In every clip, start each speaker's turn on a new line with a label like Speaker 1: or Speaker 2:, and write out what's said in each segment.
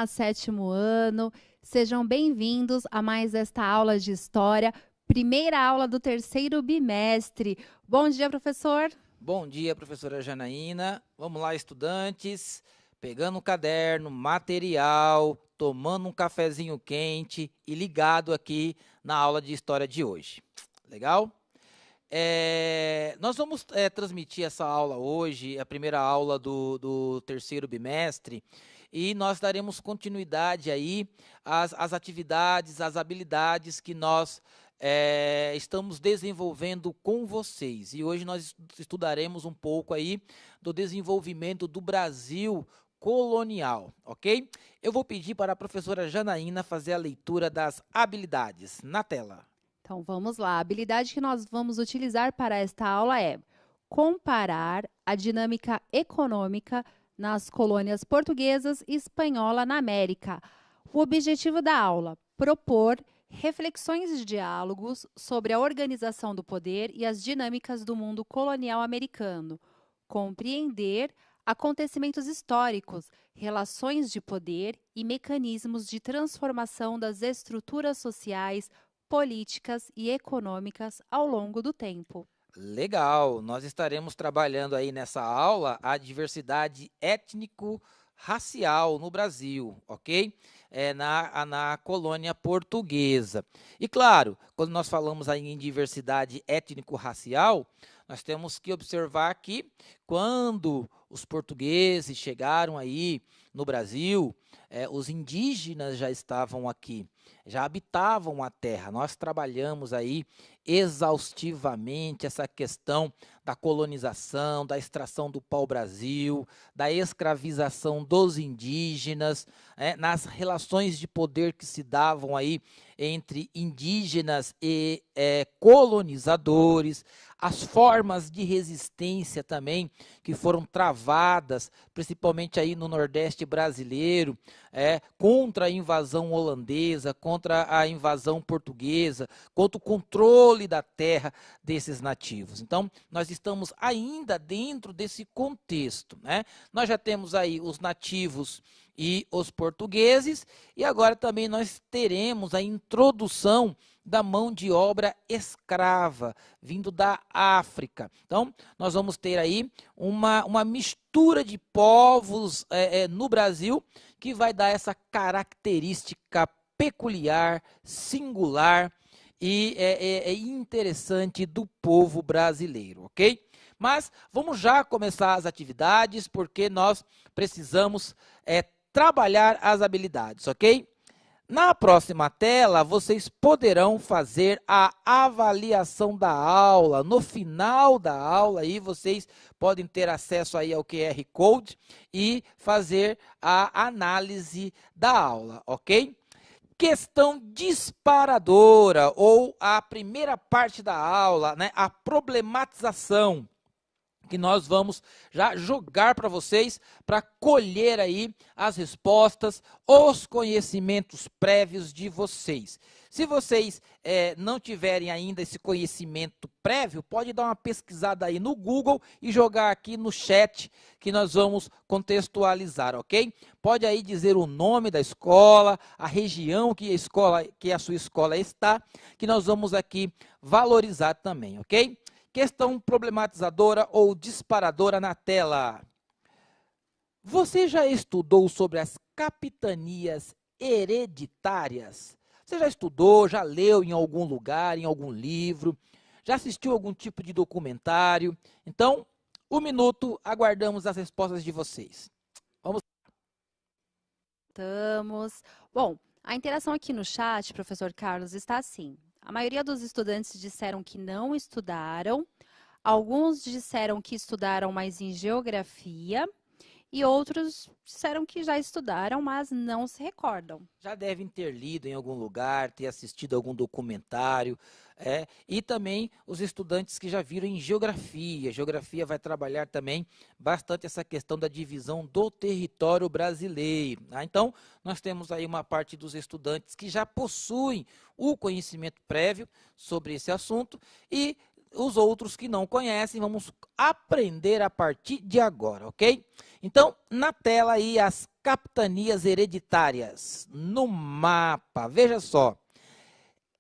Speaker 1: Olá, sétimo ano. Sejam bem-vindos a mais esta aula de História, primeira aula do terceiro bimestre. Bom dia, professor.
Speaker 2: Bom dia, professora Janaína. Vamos lá, estudantes. Pegando um caderno, material, tomando um cafezinho quente e ligado aqui na aula de História de hoje. Legal? Nós vamos transmitir essa aula hoje, a primeira aula do terceiro bimestre, e nós daremos continuidade aí às atividades, às habilidades que nós estamos desenvolvendo com vocês. E hoje nós estudaremos um pouco aí do desenvolvimento do Brasil colonial, ok? Eu vou pedir para a professora Janaína fazer a leitura das habilidades na tela.
Speaker 1: Então, vamos lá. A habilidade que nós vamos utilizar para esta aula é comparar a dinâmica econômica nas colônias portuguesas e espanhola na América. O objetivo da aula: propor reflexões e diálogos sobre a organização do poder e as dinâmicas do mundo colonial americano, compreender acontecimentos históricos, relações de poder e mecanismos de transformação das estruturas sociais, políticas e econômicas ao longo do tempo.
Speaker 2: Legal, nós estaremos trabalhando aí nessa aula a diversidade étnico-racial no Brasil, ok? Na colônia portuguesa. E claro, quando nós falamos aí em diversidade étnico-racial, nós temos que observar que quando os portugueses chegaram aí no Brasil, os indígenas já estavam aqui, já habitavam a terra. Nós trabalhamos aí exaustivamente essa questão da colonização, da extração do pau-brasil, da escravização dos indígenas, nas relações de poder que se davam aí entre indígenas e colonizadores, as formas de resistência também que foram travadas, principalmente aí no Nordeste brasileiro, contra a invasão holandesa, contra a invasão portuguesa, contra o controle da terra desses nativos. Então, nós estamos ainda dentro desse contexto, né? Nós já temos aí os nativos e os portugueses, e agora também nós teremos a introdução da mão de obra escrava, vindo da África. Então, nós vamos ter aí uma mistura de povos no Brasil, que vai dar essa característica peculiar, singular e interessante do povo brasileiro, ok? Mas vamos já começar as atividades, porque nós precisamos trabalhar as habilidades, ok? Na próxima tela, vocês poderão fazer a avaliação da aula. No final da aula, aí vocês podem ter acesso aí ao QR Code e fazer a análise da aula, ok? Questão disparadora, ou a primeira parte da aula, né? A problematização, que nós vamos já jogar para vocês, para colher aí as respostas, os conhecimentos prévios de vocês. Se vocês não tiverem ainda esse conhecimento prévio, pode dar uma pesquisada aí no Google e jogar aqui no chat, que nós vamos contextualizar, ok? Pode aí dizer o nome da escola, a região que a sua escola está, que nós vamos aqui valorizar também, ok? Questão problematizadora ou disparadora na tela. Você já estudou sobre as capitanias hereditárias? Você já estudou, já leu em algum lugar, em algum livro? Já assistiu algum tipo de documentário? Então, um minuto, aguardamos as respostas de vocês. Vamos.
Speaker 1: Estamos. Bom, a interação aqui no chat, professor Carlos, está assim. A maioria dos estudantes disseram que não estudaram, alguns disseram que estudaram mais em geografia e outros disseram que já estudaram, mas não se recordam.
Speaker 2: Já devem ter lido em algum lugar, ter assistido algum documentário, e também os estudantes que já viram em geografia. Geografia vai trabalhar também bastante essa questão da divisão do território brasileiro. Tá? Então, nós temos aí uma parte dos estudantes que já possuem o conhecimento prévio sobre esse assunto, e os outros que não conhecem, vamos aprender a partir de agora, ok? Então, na tela aí, as capitanias hereditárias no mapa. Veja só,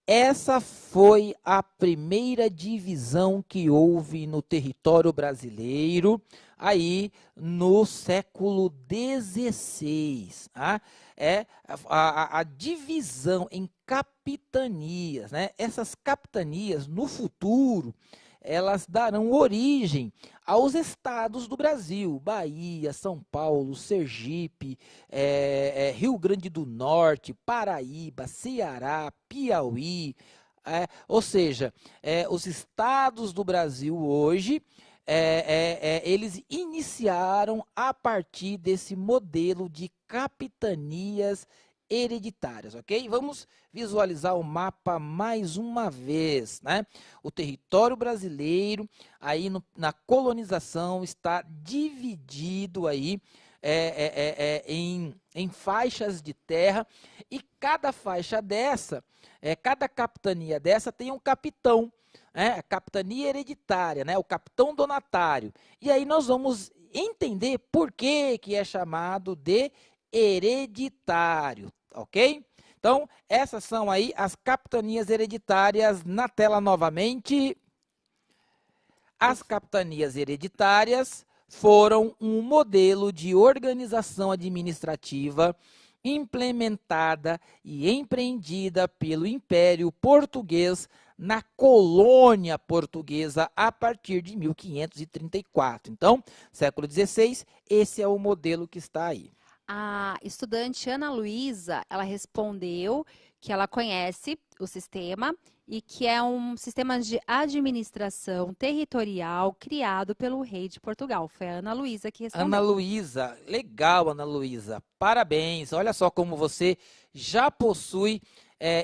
Speaker 2: essa foi a primeira divisão que houve no território brasileiro, aí no século XVI. Tá? É a divisão em capitanias, né? Essas capitanias, no futuro, elas darão origem aos estados do Brasil: Bahia, São Paulo, Sergipe, Rio Grande do Norte, Paraíba, Ceará, Piauí. Ou seja, os estados do Brasil hoje, eles iniciaram a partir desse modelo de capitanias hereditárias, ok? Vamos visualizar o mapa mais uma vez, né? O território brasileiro, aí na colonização, está dividido aí em faixas de terra, e cada faixa dessa, cada capitania dessa tem um capitão, a capitania hereditária, né? O capitão donatário. E aí nós vamos entender por que é chamado de hereditário, ok? Então, essas são aí as capitanias hereditárias na tela novamente. As capitanias hereditárias foram um modelo de organização administrativa implementada e empreendida pelo Império Português na colônia portuguesa a partir de 1534. Então, século XVI, esse é o modelo que está aí.
Speaker 1: A estudante Ana Luísa, ela respondeu que ela conhece o sistema e que é um sistema de administração territorial criado pelo rei de Portugal. Foi a Ana Luísa que respondeu.
Speaker 2: Ana Luísa, legal, Ana Luísa, parabéns. Olha só como você já possui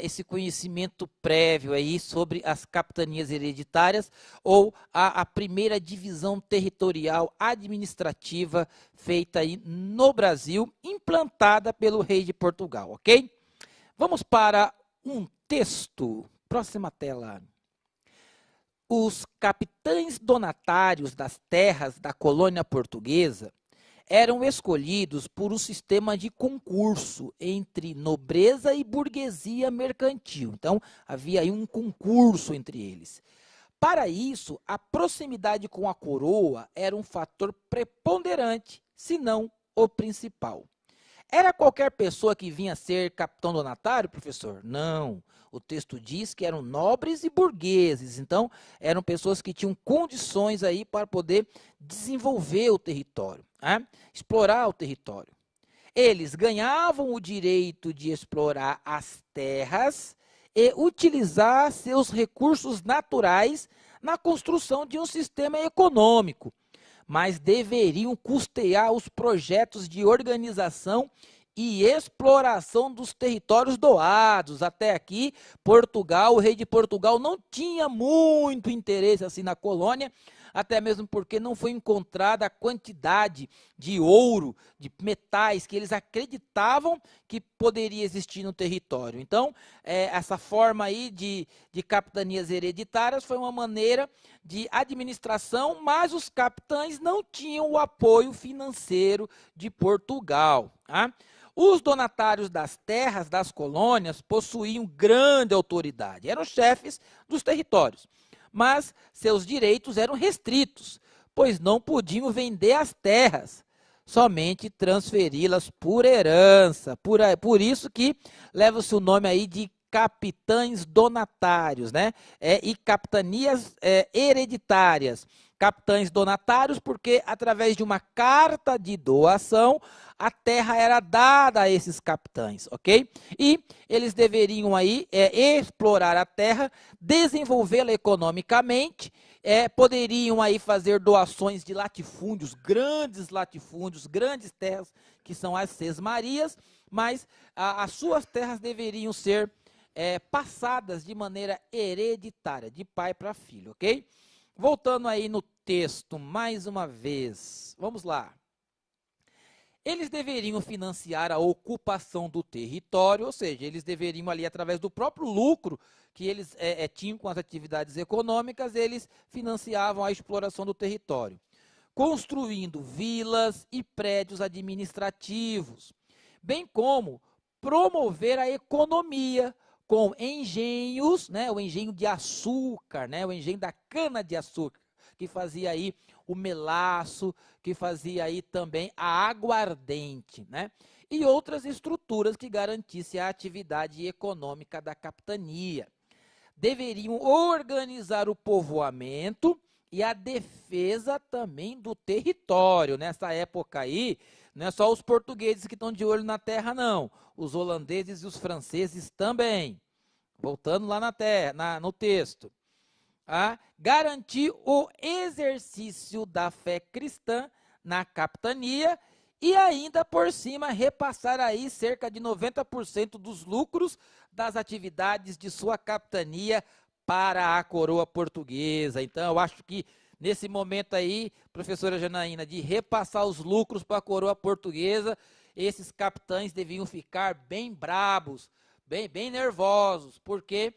Speaker 2: esse conhecimento prévio aí sobre as capitanias hereditárias, ou a primeira divisão territorial administrativa feita aí no Brasil, implantada pelo rei de Portugal, ok? Vamos para um texto. Próxima tela. Os capitães donatários das terras da colônia portuguesa eram escolhidos por um sistema de concurso entre nobreza e burguesia mercantil. Então, havia aí um concurso entre eles. Para isso, a proximidade com a coroa era um fator preponderante, se não o principal. Era qualquer pessoa que vinha ser capitão donatário, professor? Não. O texto diz que eram nobres e burgueses, então eram pessoas que tinham condições aí para poder desenvolver o território, explorar o território. Eles ganhavam o direito de explorar as terras e utilizar seus recursos naturais na construção de um sistema econômico, mas deveriam custear os projetos de organização e exploração dos territórios doados. Até aqui, Portugal, o rei de Portugal não tinha muito interesse assim na colônia, até mesmo porque não foi encontrada a quantidade de ouro, de metais que eles acreditavam que poderia existir no território. Então, essa forma aí de capitanias hereditárias foi uma maneira de administração, mas os capitães não tinham o apoio financeiro de Portugal. Os donatários das terras das colônias possuíam grande autoridade, eram chefes dos territórios, mas seus direitos eram restritos, pois não podiam vender as terras, somente transferi-las por herança. Por isso que leva-se o nome aí de capitães donatários, né? E capitanias hereditárias. Capitães donatários porque, através de uma carta de doação, a terra era dada a esses capitães, ok? E eles deveriam aí explorar a terra, desenvolvê-la economicamente, poderiam aí fazer doações de latifúndios, grandes terras, que são as sesmarias, mas as suas terras deveriam ser passadas de maneira hereditária, de pai para filho, ok? Voltando aí no texto, mais uma vez, vamos lá. eles deveriam financiar a ocupação do território, ou seja, eles deveriam ali, através do próprio lucro que eles tinham com as atividades econômicas, eles financiavam a exploração do território, construindo vilas e prédios administrativos, bem como promover a economia com engenhos, né, o engenho de açúcar, né, o engenho da cana-de-açúcar, que fazia aí o melaço, que fazia aí também a aguardente, né? E outras estruturas que garantissem a atividade econômica da capitania. Deveriam organizar o povoamento e a defesa também do território. Nessa época aí, não é só os portugueses que estão de olho na terra, não. Os holandeses e os franceses também. Voltando lá na terra, no texto. Garantir o exercício da fé cristã na capitania e ainda por cima repassar aí cerca de 90% dos lucros das atividades de sua capitania para a coroa portuguesa. Então eu acho que nesse momento aí, professora Janaína, de repassar os lucros para a coroa portuguesa, esses capitães deviam ficar bem brabos, bem nervosos, porque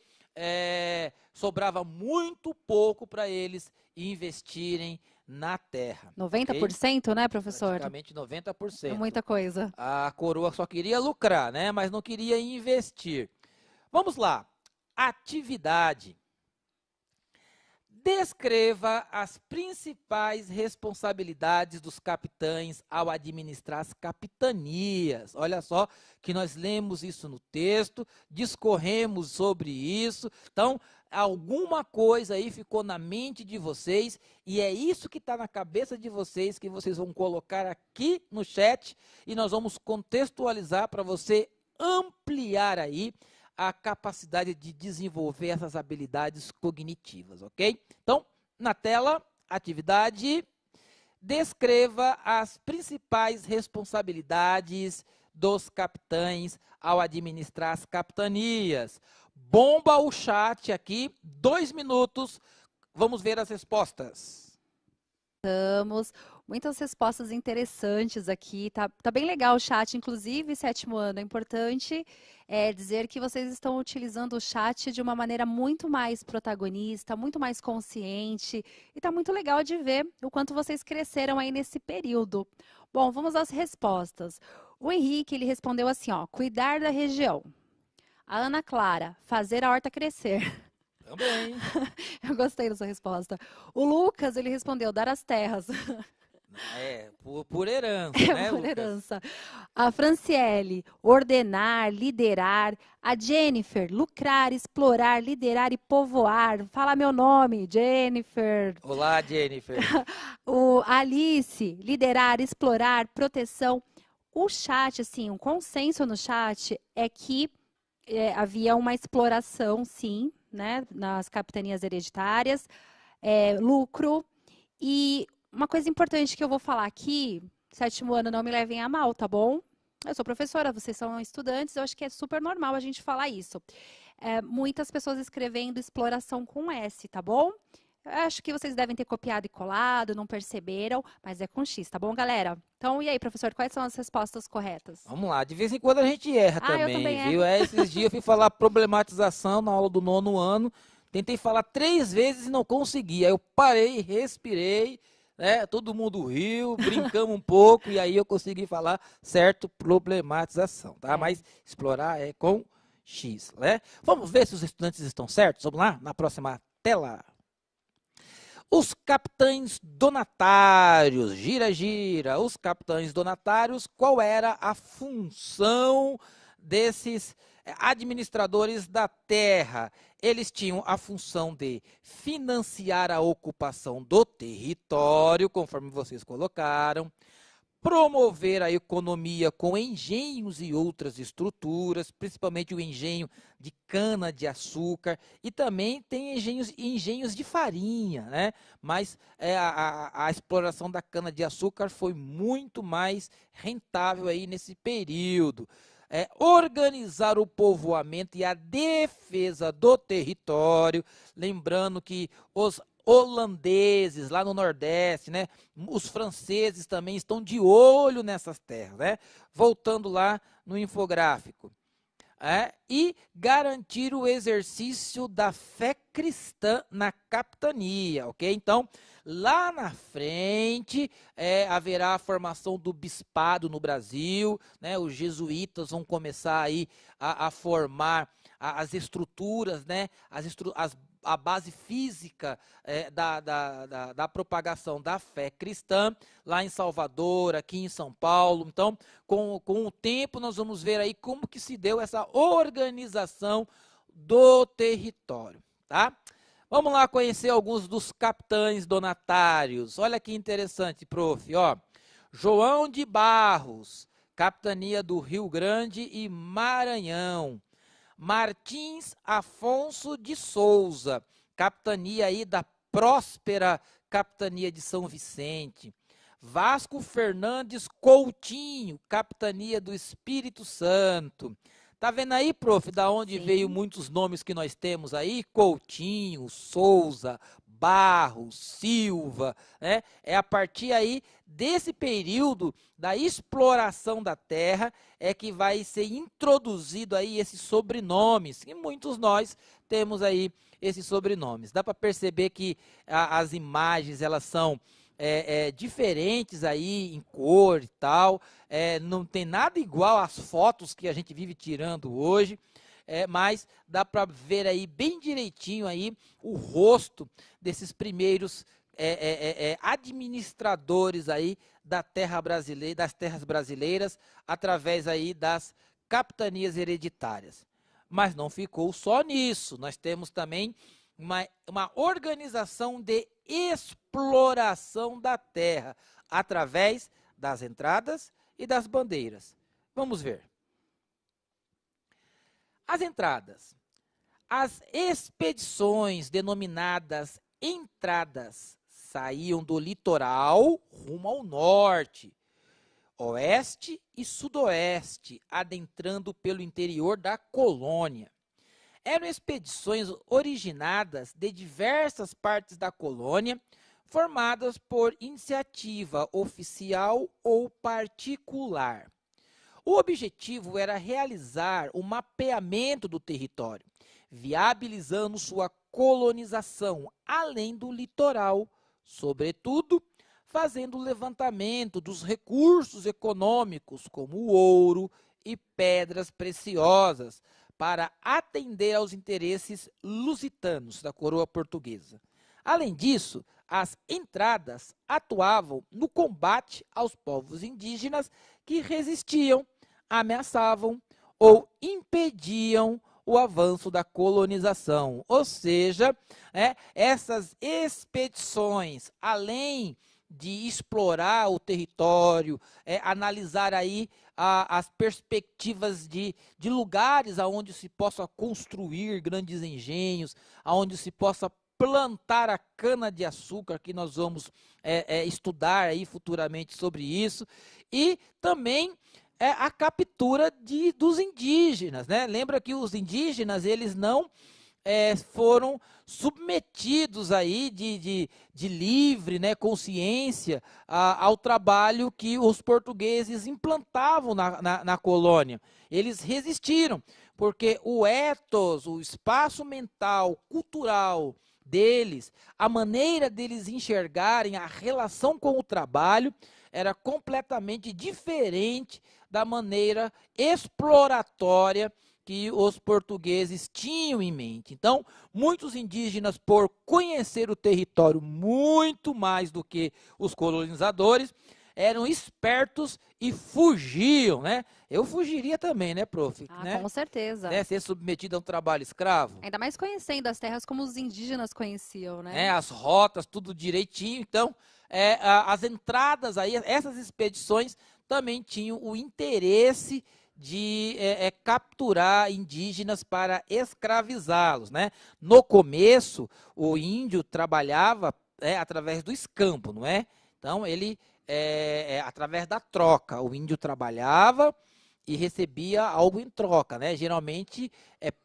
Speaker 2: sobrava muito pouco para eles investirem na terra.
Speaker 1: 90%, okay? Né, professor?
Speaker 2: Praticamente 90%.
Speaker 1: É muita coisa.
Speaker 2: A coroa só queria lucrar, né, mas não queria investir. Vamos lá. Atividade. Descreva as principais responsabilidades dos capitães ao administrar as capitanias. Olha só que nós lemos isso no texto, discorremos sobre isso. Então, alguma coisa aí ficou na mente de vocês e é isso que está na cabeça de vocês que vocês vão colocar aqui no chat e nós vamos contextualizar para você ampliar aí a capacidade de desenvolver essas habilidades cognitivas, ok? Então, na tela, atividade, descreva as principais responsabilidades dos capitães ao administrar as capitanias. Bomba o chat aqui, 2 minutos, vamos ver as respostas.
Speaker 1: Muitas respostas interessantes aqui, tá bem legal o chat, inclusive, 7º ano, é importante dizer que vocês estão utilizando o chat de uma maneira muito mais protagonista, muito mais consciente, e tá muito legal de ver o quanto vocês cresceram aí nesse período. Bom, vamos às respostas. O Henrique, ele respondeu assim, ó, cuidar da região. A Ana Clara, fazer a horta crescer.
Speaker 2: Também.
Speaker 1: Eu gostei dessa resposta. O Lucas, ele respondeu, dar as terras.
Speaker 2: Por herança, né,
Speaker 1: por
Speaker 2: Lucas?
Speaker 1: herança. A Franciele, ordenar, liderar. A Jennifer, lucrar, explorar, liderar e povoar. Fala meu nome, Jennifer.
Speaker 2: Olá, Jennifer.
Speaker 1: A Alice, liderar, explorar, proteção. O chat, assim, o consenso no chat é que havia uma exploração, sim, né, nas capitanias hereditárias, lucro. E uma coisa importante que eu vou falar aqui, 7º ano, não me levem a mal, tá bom? Eu sou professora, vocês são estudantes, eu acho que é super normal a gente falar isso. Muitas pessoas escrevendo exploração com S, tá bom? Eu acho que vocês devem ter copiado e colado, não perceberam, mas é com X, tá bom, galera? Então, e aí, professor, quais são as respostas corretas?
Speaker 2: Vamos lá, de vez em quando a gente erra também,
Speaker 1: eu também
Speaker 2: viu?
Speaker 1: erro.
Speaker 2: Esses dias eu fui falar problematização na aula do 9º ano, tentei falar 3 vezes e não consegui, aí eu parei, respirei, né? Todo mundo riu, brincamos um pouco e aí eu consegui falar certo, problematização, tá? Mas explorar é com X, né? Vamos ver se os estudantes estão certos? Vamos lá, na próxima tela. Os capitães donatários, gira, os capitães donatários, qual era a função desses administradores da terra? Eles tinham a função de financiar a ocupação do território, conforme vocês colocaram, promover a economia com engenhos e outras estruturas, principalmente o engenho de cana-de-açúcar, e também tem engenhos de farinha, né? Mas a exploração da cana-de-açúcar foi muito mais rentável aí nesse período. Organizar o povoamento e a defesa do território, lembrando que os holandeses lá no Nordeste, né? Os franceses também estão de olho nessas terras, né? Voltando lá no infográfico. E garantir o exercício da fé cristã na capitania, ok? Então, lá na frente, haverá a formação do bispado no Brasil, né? Os jesuítas vão começar aí a formar as estruturas, né? A base física da propagação da fé cristã, lá em Salvador, aqui em São Paulo. Então, com o tempo, nós vamos ver aí como que se deu essa organização do território, tá? Vamos lá conhecer alguns dos capitães donatários. Olha que interessante, prof. Ó, João de Barros, capitania do Rio Grande e Maranhão. Martins Afonso de Souza, capitania aí da próspera capitania de São Vicente. Vasco Fernandes Coutinho, capitania do Espírito Santo. Tá vendo aí, prof, da onde
Speaker 1: Sim.
Speaker 2: veio muitos nomes que nós temos aí? Coutinho, Souza, Barros, Silva, né? É a partir aí desse período da exploração da terra é que vai ser introduzido aí esses sobrenomes, e muitos nós temos aí esses sobrenomes. Dá para perceber que as imagens, elas são diferentes aí em cor e tal, não tem nada igual às fotos que a gente vive tirando hoje, mas dá para ver aí bem direitinho aí o rosto desses primeiros administradores aí da terra brasileira, das terras brasileiras, através aí das capitanias hereditárias. Mas não ficou só nisso, nós temos também uma organização de exploração da terra, através das entradas e das bandeiras. Vamos ver. As entradas. As expedições denominadas entradas saíam do litoral rumo ao norte, oeste e sudoeste, adentrando pelo interior da colônia. Eram expedições originadas de diversas partes da colônia, formadas por iniciativa oficial ou particular. O objetivo era realizar o mapeamento do território, viabilizando sua colonização além do litoral, sobretudo fazendo o levantamento dos recursos econômicos, como o ouro e pedras preciosas, para atender aos interesses lusitanos da coroa portuguesa. Além disso, as entradas atuavam no combate aos povos indígenas que resistiam, ameaçavam ou impediam o avanço da colonização. Ou seja, essas expedições, além de explorar o território, analisar aí as perspectivas de lugares aonde se possa construir grandes engenhos, aonde se possa plantar a cana-de-açúcar, que nós vamos estudar aí futuramente sobre isso, e também a captura dos indígenas, né? Lembra que os indígenas, eles não foram submetidos aí de livre, né, consciência ao trabalho que os portugueses implantavam na colônia. Eles resistiram, porque o ethos, o espaço mental, cultural deles, a maneira deles enxergarem a relação com o trabalho era completamente diferente da maneira exploratória que os portugueses tinham em mente. Então, muitos indígenas, por conhecer o território muito mais do que os colonizadores, eram espertos e fugiam, né? Eu fugiria também, né, prof?
Speaker 1: Com certeza.
Speaker 2: Né? Ser submetido a um trabalho escravo.
Speaker 1: Ainda mais conhecendo as terras como os indígenas conheciam, né?
Speaker 2: As rotas, tudo direitinho. Então, as entradas aí, essas expedições também tinham o interesse de capturar indígenas para escravizá-los, né? No começo, o índio trabalhava através do escampo, não é? Então, ele, através da troca, o índio trabalhava e recebia algo em troca, né? Geralmente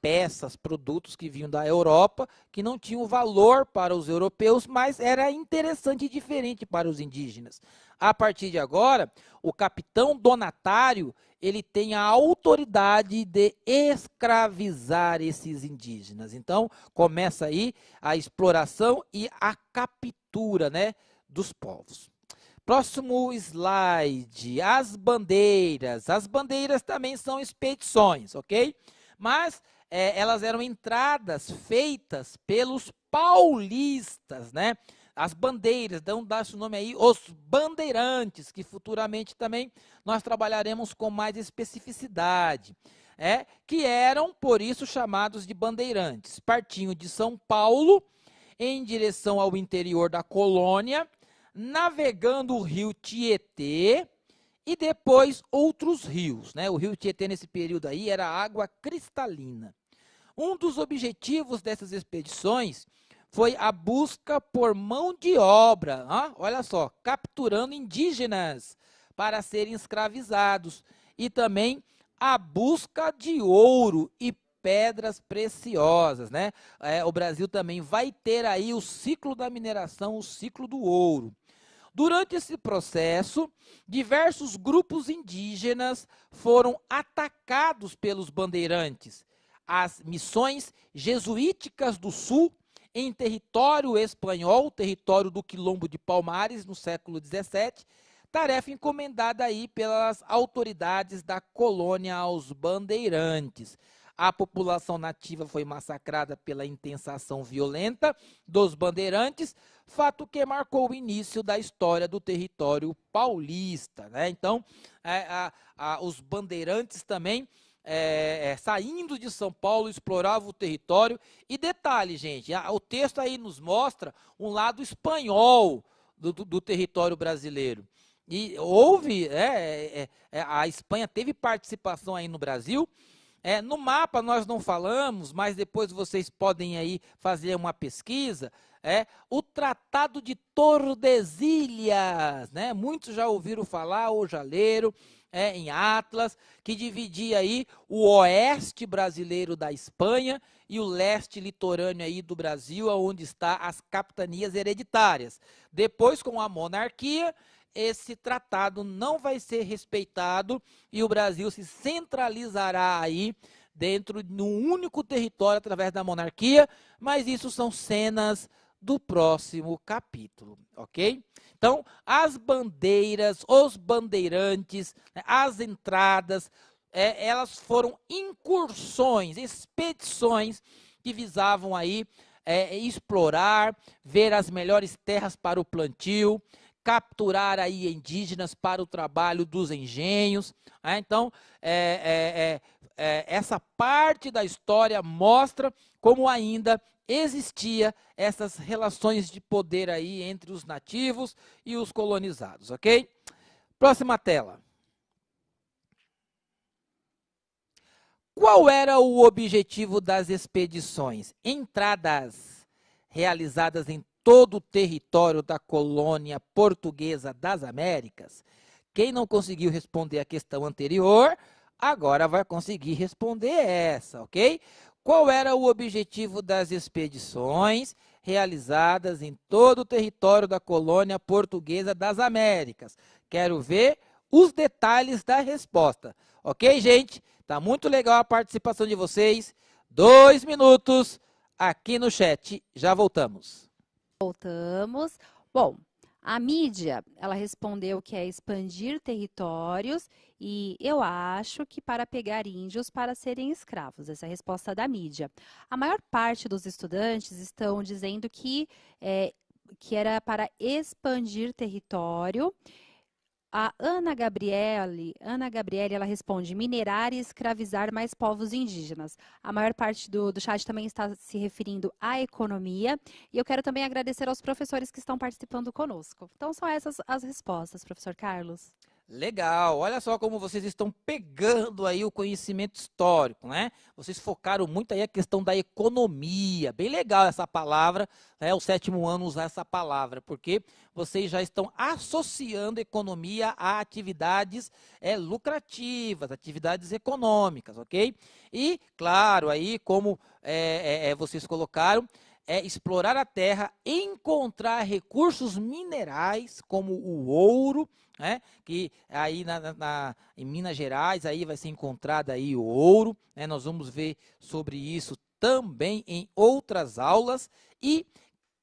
Speaker 2: peças, produtos que vinham da Europa, que não tinham valor para os europeus, mas era interessante e diferente para os indígenas. A partir de agora, o capitão donatário, ele tem a autoridade de escravizar esses indígenas. Então, começa aí a exploração e a captura, né, dos povos. Próximo slide, as bandeiras. As bandeiras também são expedições, ok? Mas elas eram entradas feitas pelos paulistas, né? As bandeiras, dá-se o nome aí, os bandeirantes, que futuramente também nós trabalharemos com mais especificidade. Que eram, por isso, chamados de bandeirantes. Partiam de São Paulo em direção ao interior da colônia, navegando o rio Tietê e depois outros rios, né? O rio Tietê nesse período aí era água cristalina. Um dos objetivos dessas expedições foi a busca por mão de obra, olha só, capturando indígenas para serem escravizados e também a busca de ouro e pedras preciosas, né? O Brasil também vai ter aí o ciclo da mineração, o ciclo do ouro. Durante esse processo, diversos grupos indígenas foram atacados pelos bandeirantes. As missões jesuíticas do Sul, em território espanhol, território do Quilombo de Palmares, no século XVII, tarefa encomendada aí pelas autoridades da colônia aos bandeirantes. A população nativa foi massacrada pela intensa ação violenta dos bandeirantes, fato que marcou o início da história do território paulista, né? Então, os bandeirantes também, saindo de São Paulo, exploravam o território. E detalhe, gente, o texto aí nos mostra um lado espanhol do território brasileiro. E houve, a Espanha teve participação aí no Brasil. No mapa nós não falamos, mas depois vocês podem aí fazer uma pesquisa. O Tratado de Tordesilhas, né? Muitos já ouviram falar ou já leram, em Atlas, que dividia aí o oeste brasileiro da Espanha e o leste litorâneo aí do Brasil, onde está as capitanias hereditárias. Depois, com a monarquia, esse tratado não vai ser respeitado e o Brasil se centralizará aí dentro de um único território através da monarquia, mas isso são cenas do próximo capítulo, ok? Então, as bandeiras, os bandeirantes, as entradas, elas foram incursões, expedições que visavam aí explorar, ver as melhores terras para o plantio, capturar aí indígenas para o trabalho dos engenhos. Então, essa parte da história mostra como ainda existia essas relações de poder aí entre os nativos e os colonizados, ok? Próxima tela. Qual era o objetivo das expedições? Entradas realizadas em todo o território da colônia portuguesa das Américas. Quem não conseguiu responder a questão anterior, agora vai conseguir responder essa, ok? Qual era o objetivo das expedições realizadas em todo o território da colônia portuguesa das Américas? Quero ver os detalhes da resposta. Ok, gente? Tá muito legal a participação de vocês. 2 minutos aqui no chat. Já voltamos.
Speaker 1: Voltamos. Bom, a mídia, ela respondeu que é expandir territórios e eu acho que para pegar índios para serem escravos. Essa é a resposta da mídia. A maior parte dos estudantes estão dizendo que era para expandir território. A Ana Gabriele, ela responde, minerar e escravizar mais povos indígenas. A maior parte do chat também está se referindo à economia. E eu quero também agradecer aos professores que estão participando conosco. Então, são essas as respostas, professor Carlos.
Speaker 2: Legal, olha só como vocês estão pegando aí o conhecimento histórico, né? Vocês focaram muito aí a questão da economia, bem legal essa palavra, né? O 7º ano usar essa palavra, porque vocês já estão associando economia a atividades lucrativas, atividades econômicas, ok? E, claro, aí como vocês colocaram, explorar a terra, encontrar recursos minerais como o ouro, né? Que aí em Minas Gerais aí vai ser encontrado aí o ouro, né? Nós vamos ver sobre isso também em outras aulas e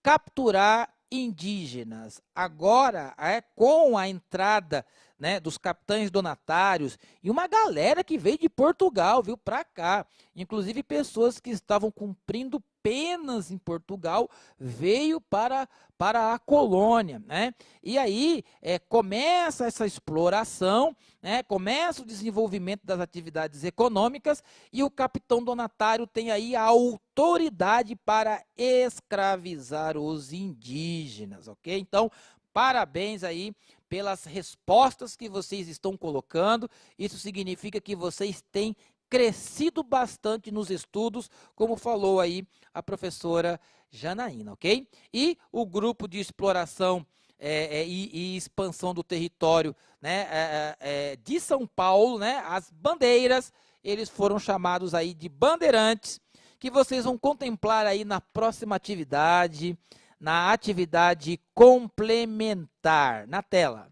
Speaker 2: capturar indígenas. Agora, com a entrada, né, dos capitães donatários e uma galera que veio de Portugal, viu, para cá, inclusive pessoas que estavam cumprindo penas em Portugal, veio para a colônia, né? E aí começa essa exploração, né? Começa o desenvolvimento das atividades econômicas e o capitão donatário tem aí a autoridade para escravizar os indígenas, ok? Então, parabéns aí pelas respostas que vocês estão colocando. Isso significa que vocês têm crescido bastante nos estudos, como falou aí a professora Janaína, ok? E o grupo de exploração e expansão do território, né, de São Paulo, né, as bandeiras, eles foram chamados aí de bandeirantes, que vocês vão contemplar aí na próxima atividade, na atividade complementar, na tela.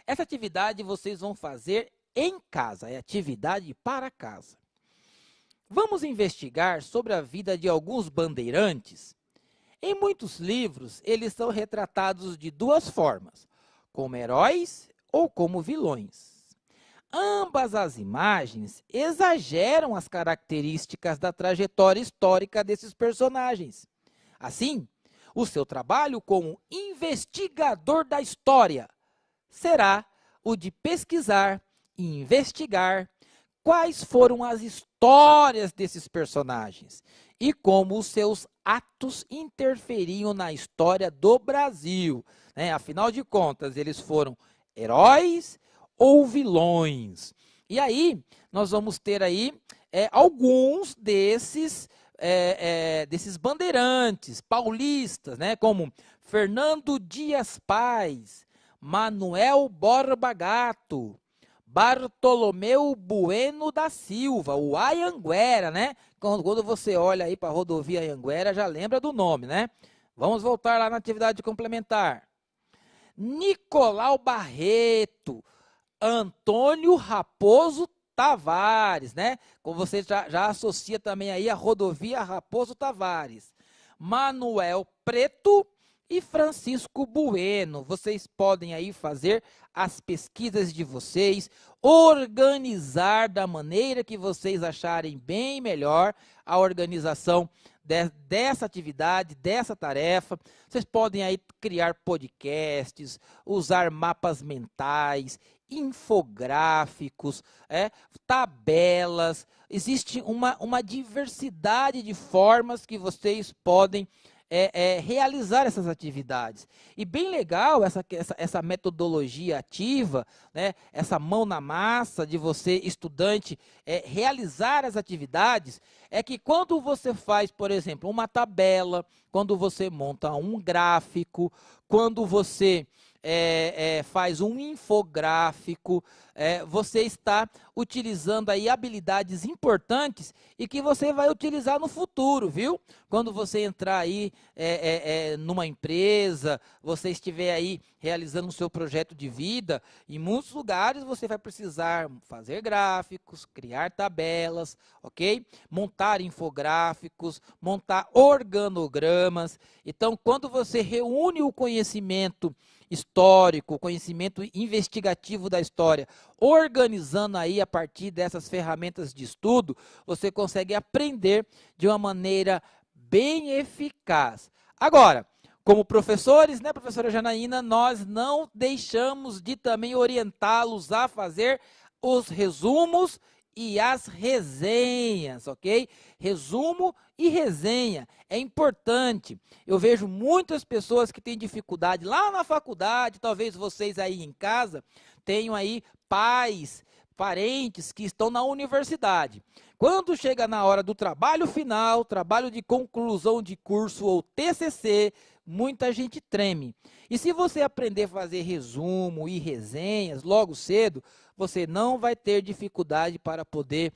Speaker 2: Essa atividade vocês vão fazer em casa, é atividade para casa. Vamos investigar sobre a vida de alguns bandeirantes? Em muitos livros, eles são retratados de duas formas, como heróis ou como vilões. Ambas as imagens exageram as características da trajetória histórica desses personagens. Assim, o seu trabalho como investigador da história será o de pesquisar e investigar quais foram as histórias desses personagens e como os seus atos interferiam na história do Brasil, né? Afinal de contas, eles foram heróis ou vilões? E aí, nós vamos ter aí alguns desses bandeirantes paulistas, né? Como Fernando Dias Paz, Manuel Borba Gato, Bartolomeu Bueno da Silva, o Anhanguera, né? Quando você olha aí para a rodovia Anhanguera, já lembra do nome, né? Vamos voltar lá na atividade complementar. Nicolau Barreto, Antônio Raposo Tavares, né? Como você já associa também aí a rodovia Raposo Tavares. Manuel Preto e Francisco Bueno. Vocês podem aí fazer as pesquisas de vocês, organizar da maneira que vocês acharem bem melhor a organização dessa atividade, dessa tarefa. Vocês podem aí criar podcasts, usar mapas mentais, infográficos, tabelas. Existe uma diversidade de formas que vocês podem realizar essas atividades. E bem legal essa metodologia ativa, né? Essa mão na massa de você, estudante, realizar as atividades, é que quando você faz, por exemplo, uma tabela, quando você monta um gráfico, quando você faz um infográfico, você está utilizando aí habilidades importantes e que você vai utilizar no futuro, viu? Quando você entrar aí numa empresa, você estiver aí realizando o seu projeto de vida, em muitos lugares você vai precisar fazer gráficos, criar tabelas, ok? Montar infográficos, montar organogramas. Então, quando você reúne o conhecimento histórico, o conhecimento investigativo da história, organizando aí a partir dessas ferramentas de estudo, você consegue aprender de uma maneira bem eficaz. Agora, como professores, né, professora Janaína, nós não deixamos de também orientá-los a fazer os resumos e as resenhas, ok? Resumo e resenha. É importante. Eu vejo muitas pessoas que têm dificuldade lá na faculdade, talvez vocês aí em casa tenham aí pais, parentes que estão na universidade. Quando chega na hora do trabalho final, trabalho de conclusão de curso ou TCC, muita gente treme. E se você aprender a fazer resumo e resenhas logo cedo, você não vai ter dificuldade para poder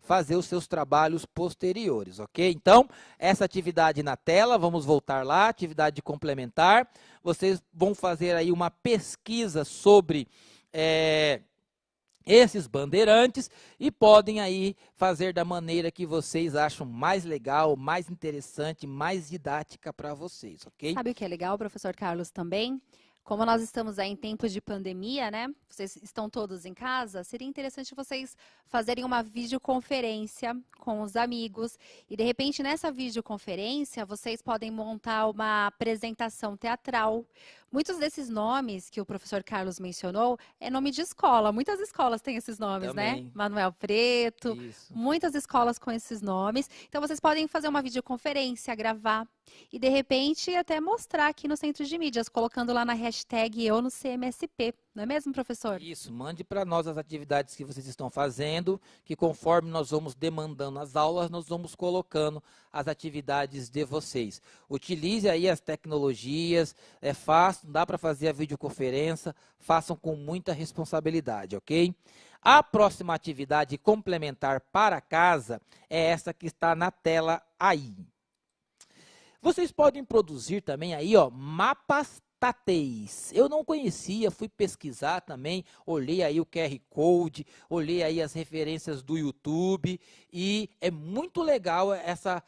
Speaker 2: fazer os seus trabalhos posteriores, ok? Então, essa atividade na tela, vamos voltar lá, atividade complementar. Vocês vão fazer aí uma pesquisa sobre esses bandeirantes e podem aí fazer da maneira que vocês acham mais legal, mais interessante, mais didática para vocês, ok?
Speaker 1: Sabe o que é legal, professor Carlos, também? Como nós estamos aí em tempos de pandemia, né? Vocês estão todos em casa, seria interessante vocês fazerem uma videoconferência com os amigos e, de repente, nessa videoconferência, vocês podem montar uma apresentação teatral. Muitos desses nomes que o professor Carlos mencionou é nome de escola. Muitas escolas têm esses nomes,
Speaker 2: Também.
Speaker 1: né? Manuel Preto,
Speaker 2: Isso.
Speaker 1: muitas escolas com esses nomes. Então, vocês podem fazer uma videoconferência, gravar e, de repente, até mostrar aqui no Centro de Mídias, colocando lá na hashtag Eu no CMSP. Não é mesmo, professor?
Speaker 2: Isso, mande para nós as atividades que vocês estão fazendo, que conforme nós vamos demandando as aulas, nós vamos colocando as atividades de vocês. Utilize aí as tecnologias, é fácil, dá para fazer a videoconferência, façam com muita responsabilidade, ok? A próxima atividade complementar para casa é essa que está na tela aí. Vocês podem produzir também aí, ó, mapas táteis. Eu não conhecia, fui pesquisar também, olhei aí o QR Code, olhei aí as referências do YouTube e é muito legal essa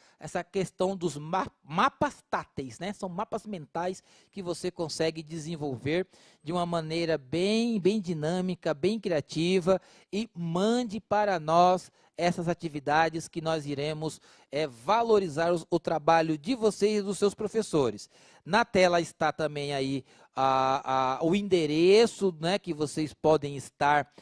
Speaker 2: questão dos mapas táteis, né? São mapas mentais que você consegue desenvolver de uma maneira bem dinâmica, bem criativa e mande para nós essas atividades que nós iremos valorizar o trabalho de vocês e dos seus professores. Na tela está também aí o endereço, né, que vocês podem estar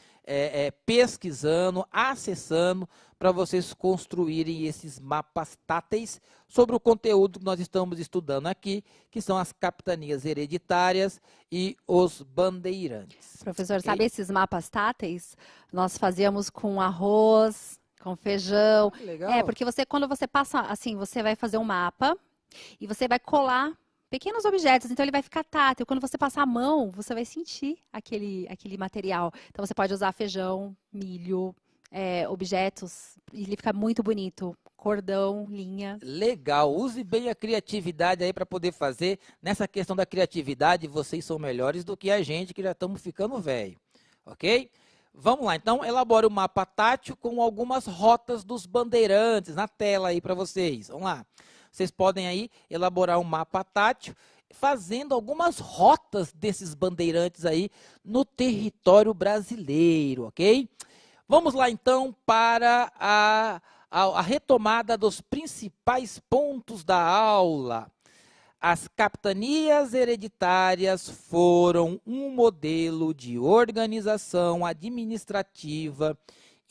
Speaker 2: pesquisando, acessando, para vocês construírem esses mapas táteis sobre o conteúdo que nós estamos estudando aqui, que são as capitanias hereditárias e os bandeirantes.
Speaker 1: Professor,
Speaker 2: Okay?
Speaker 1: sabe esses mapas táteis? Nós fazíamos com arroz, com feijão.
Speaker 2: Legal.
Speaker 1: Porque quando você passa, assim, você vai fazer um mapa e você vai colar pequenos objetos, então ele vai ficar tátil. Quando você passar a mão, você vai sentir aquele material. Então você pode usar feijão, milho, objetos, e ele fica muito bonito. Cordão, linha.
Speaker 2: Legal, use bem a criatividade aí para poder fazer. Nessa questão da criatividade, vocês são melhores do que a gente que já estamos ficando velho, ok? Vamos lá, então, elabore o mapa tátil com algumas rotas dos bandeirantes na tela aí para vocês. Vamos lá. Vocês podem aí elaborar um mapa tátil fazendo algumas rotas desses bandeirantes aí no território brasileiro, ok? Vamos lá, então, para a retomada dos principais pontos da aula. As capitanias hereditárias foram um modelo de organização administrativa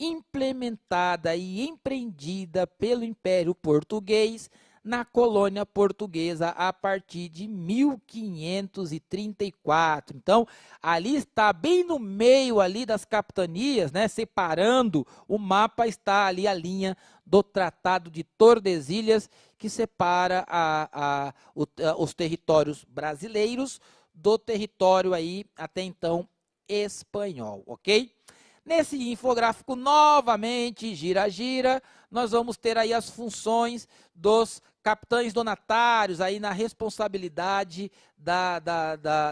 Speaker 2: implementada e empreendida pelo Império Português na colônia portuguesa a partir de 1534. Então, ali está bem no meio ali das capitanias, né, separando o mapa, está ali a linha do Tratado de Tordesilhas, que separa os territórios brasileiros do território aí até então espanhol, ok? Nesse infográfico, novamente, gira, nós vamos ter aí as funções dos capitães donatários aí na responsabilidade da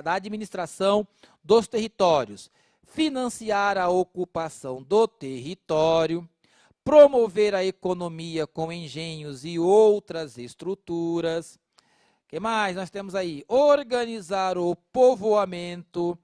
Speaker 2: administração dos territórios. Financiar a ocupação do território, promover a economia com engenhos e outras estruturas. O que mais nós temos aí? Organizar o povoamento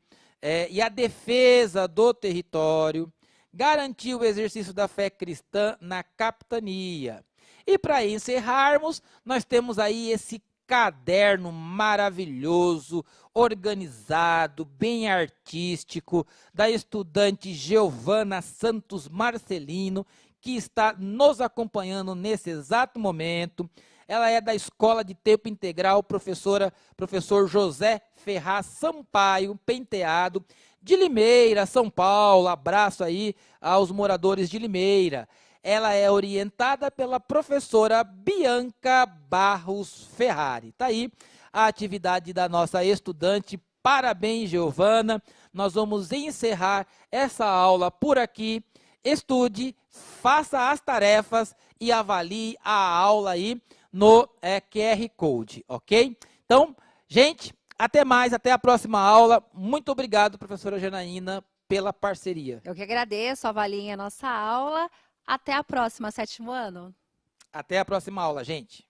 Speaker 2: e a defesa do território, garantir o exercício da fé cristã na capitania. E para encerrarmos, nós temos aí esse caderno maravilhoso, organizado, bem artístico, da estudante Giovana Santos Marcelino, que está nos acompanhando nesse exato momento. Ela é da Escola de Tempo Integral, professor José Ferraz Sampaio Penteado, de Limeira, São Paulo. Abraço aí aos moradores de Limeira. Ela é orientada pela professora Bianca Barros Ferrari. Tá aí a atividade da nossa estudante. Parabéns, Giovana. Nós vamos encerrar essa aula por aqui. Estude, faça as tarefas e avalie a aula aí no QR Code, ok? Então, gente, até mais, até a próxima aula. Muito obrigado, professora Janaína, pela parceria.
Speaker 1: Eu que agradeço, avaliem a nossa aula. Até a próxima, 7º ano.
Speaker 2: Até a próxima aula, gente.